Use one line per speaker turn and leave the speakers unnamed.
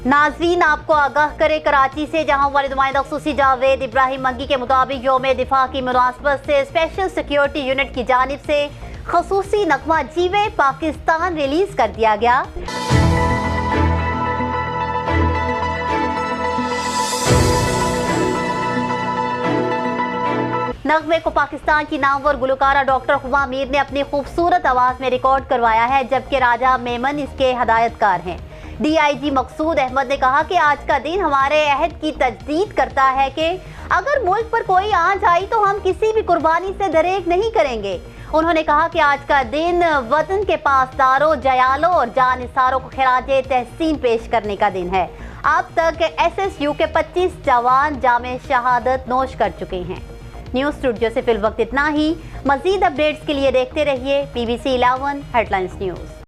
नाजरीन, आपको आगाह करे कराची से, जहां वाले नुमाइंदा खुसूसी जावेद इब्राहिम मंगी के मुताबिक यौम दिफा की मुनासबत से स्पेशल सिक्योरिटी यूनिट की जानिब से खुसूसी नगमा जीवे पाकिस्तान रिलीज कर दिया गया। नगमे को पाकिस्तान की नामवर गुलकारा डॉक्टर हुमा मीर ने अपनी खूबसूरत आवाज में रिकॉर्ड करवाया है, जबकि राजा मेमन इसके हदायतकार हैं। DIG मकसूद अहमद ने कहा कि आज का दिन हमारे अहद की तजदीद करता है कि अगर मुल्क पर कोई आंच आई तो हम किसी भी कुर्बानी से दरेक नहीं करेंगे। उन्होंने कहा कि आज का दिन वतन के पासदारों, जयालों और जानिसारों को खिराजे तहसीन पेश करने का दिन है। अब तक SSU के 25 जवान जामे शहादत नोश कर चुके हैं। न्यूज़ स्टूडियो से फिल वक्त इतना ही। मजीद अपडेट्स के लिए देखते रहिए BBC 11 हेडलाइंस न्यूज़।